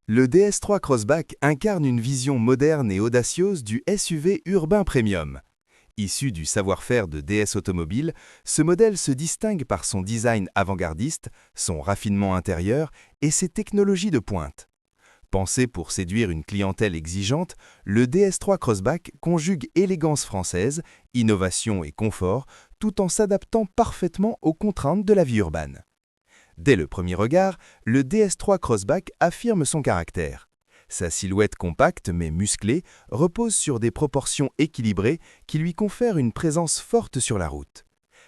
Le DS3 Crossback incarne une vision moderne et audacieuse du SUV urbain premium. Issu du savoir-faire de DS Automobile, ce modèle se distingue par son design avant-gardiste, son raffinement intérieur et ses technologies de pointe. Pensé pour séduire une clientèle exigeante, le DS3 Crossback conjugue élégance française, innovation et confort, tout en s'adaptant parfaitement aux contraintes de la vie urbaine. Dès le premier regard, le DS3 Crossback affirme son caractère. Sa silhouette compacte mais musclée repose sur des proportions équilibrées qui lui confèrent une présence forte sur la route.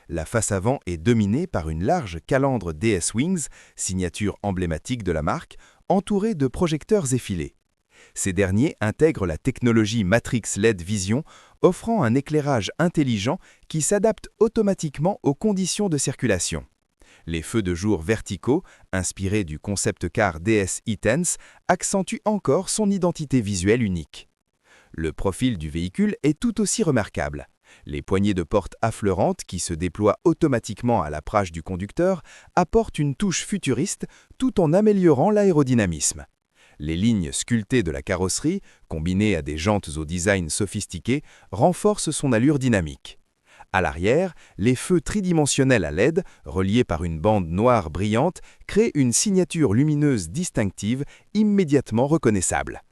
La face avant est dominée par une large calandre DS Wings, signature emblématique de la marque, entourée de projecteurs effilés. Ces derniers intègrent la technologie Matrix LED Vision, offrant un éclairage intelligent qui s'adapte automatiquement aux conditions de circulation. Les feux de jour verticaux, inspirés du concept car DS e-Tense, accentuent encore son identité visuelle unique. Le profil du véhicule est tout aussi remarquable. Les poignées de porte affleurantes qui se déploient automatiquement à l'approche du conducteur apportent une touche futuriste tout en améliorant l'aérodynamisme. Les lignes sculptées de la carrosserie, combinées à des jantes au design sophistiqué, renforcent son allure dynamique. À l'arrière, les feux tridimensionnels à LED, reliés par une bande noire brillante, créent une signature lumineuse distinctive immédiatement reconnaissable.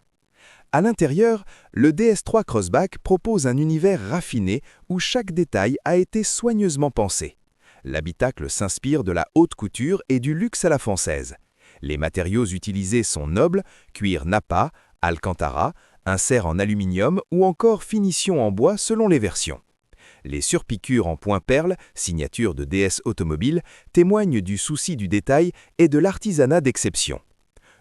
À l'intérieur, le DS3 Crossback propose un univers raffiné où chaque détail a été soigneusement pensé. L'habitacle s'inspire de la haute couture et du luxe à la française. Les matériaux utilisés sont nobles, cuir Nappa, Alcantara, insert en aluminium ou encore finition en bois selon les versions. Les surpiqûres en point perle, signature de DS Automobile, témoignent du souci du détail et de l'artisanat d'exception.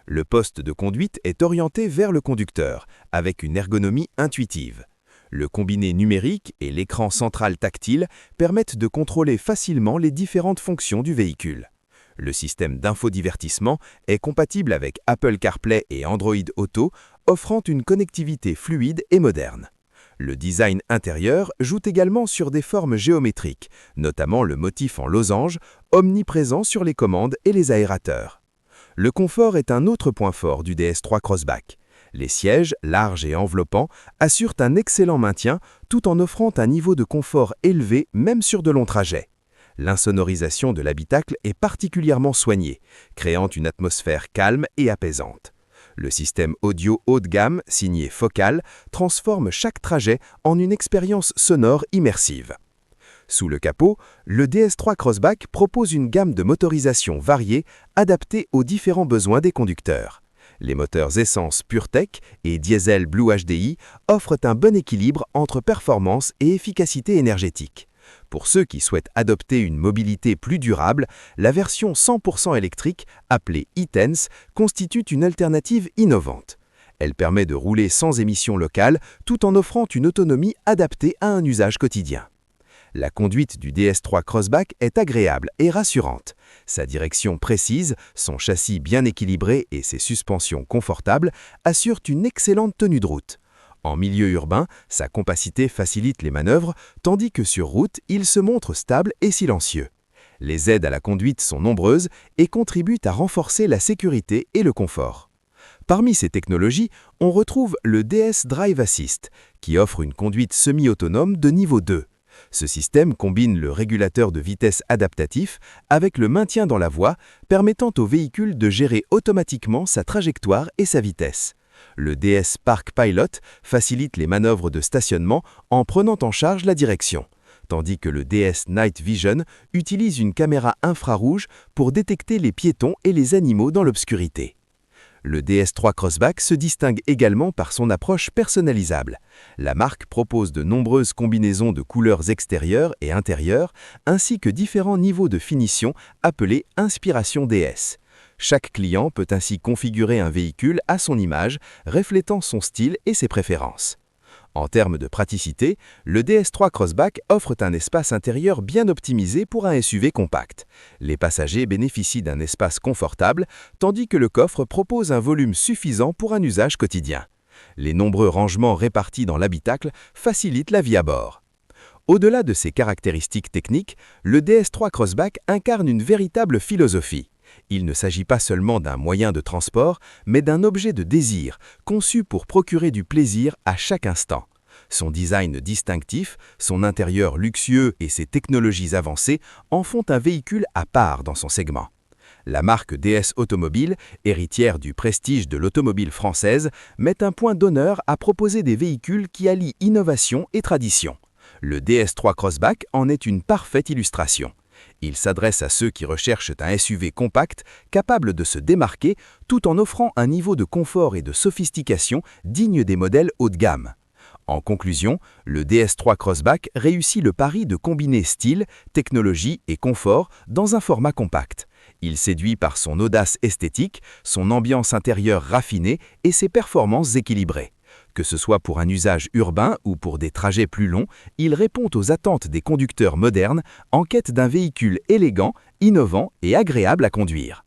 Le poste de conduite est orienté vers le conducteur, avec une ergonomie intuitive. Le combiné numérique et l'écran central tactile permettent de contrôler facilement les différentes fonctions du véhicule. Le système d'infodivertissement est compatible avec Apple CarPlay et Android Auto, offrant une connectivité fluide et moderne. Le design intérieur joue également sur des formes géométriques, notamment le motif en losange, omniprésent sur les commandes et les aérateurs. Le confort est un autre point fort du DS3 Crossback. Les sièges, larges et enveloppants, assurent un excellent maintien tout en offrant un niveau de confort élevé même sur de longs trajets. L'insonorisation de l'habitacle est particulièrement soignée, créant une atmosphère calme et apaisante. Le système audio haut de gamme, signé Focal, transforme chaque trajet en une expérience sonore immersive. Sous le capot, le DS3 Crossback propose une gamme de motorisation variée, adaptée aux différents besoins des conducteurs. Les moteurs essence PureTech et diesel Blue HDI offrent un bon équilibre entre performance et efficacité énergétique. Pour ceux qui souhaitent adopter une mobilité plus durable, la version 100% électrique, appelée e-Tense, constitue une alternative innovante. Elle permet de rouler sans émissions locales tout en offrant une autonomie adaptée à un usage quotidien. La conduite du DS3 Crossback est agréable et rassurante. Sa direction précise, son châssis bien équilibré et ses suspensions confortables assurent une excellente tenue de route. En milieu urbain, sa compacité facilite les manœuvres, tandis que sur route, il se montre stable et silencieux. Les aides à la conduite sont nombreuses et contribuent à renforcer la sécurité et le confort. Parmi ces technologies, on retrouve le DS Drive Assist, qui offre une conduite semi-autonome de niveau 2. Ce système combine le régulateur de vitesse adaptatif avec le maintien dans la voie, permettant au véhicule de gérer automatiquement sa trajectoire et sa vitesse. Le DS Park Pilot facilite les manœuvres de stationnement en prenant en charge la direction, tandis que le DS Night Vision utilise une caméra infrarouge pour détecter les piétons et les animaux dans l'obscurité. Le DS3 Crossback se distingue également par son approche personnalisable. La marque propose de nombreuses combinaisons de couleurs extérieures et intérieures, ainsi que différents niveaux de finition appelés Inspiration DS. Chaque client peut ainsi configurer un véhicule à son image, reflétant son style et ses préférences. En termes de praticité, le DS3 Crossback offre un espace intérieur bien optimisé pour un SUV compact. Les passagers bénéficient d'un espace confortable, tandis que le coffre propose un volume suffisant pour un usage quotidien. Les nombreux rangements répartis dans l'habitacle facilitent la vie à bord. Au-delà de ses caractéristiques techniques, le DS3 Crossback incarne une véritable philosophie. Il ne s'agit pas seulement d'un moyen de transport, mais d'un objet de désir, conçu pour procurer du plaisir à chaque instant. Son design distinctif, son intérieur luxueux et ses technologies avancées en font un véhicule à part dans son segment. La marque DS Automobile, héritière du prestige de l'automobile française, met un point d'honneur à proposer des véhicules qui allient innovation et tradition. Le DS3 Crossback en est une parfaite illustration. Il s'adresse à ceux qui recherchent un SUV compact, capable de se démarquer, tout en offrant un niveau de confort et de sophistication digne des modèles haut de gamme. En conclusion, le DS3 Crossback réussit le pari de combiner style, technologie et confort dans un format compact. Il séduit par son audace esthétique, son ambiance intérieure raffinée et ses performances équilibrées. Que ce soit pour un usage urbain ou pour des trajets plus longs, il répond aux attentes des conducteurs modernes en quête d'un véhicule élégant, innovant et agréable à conduire.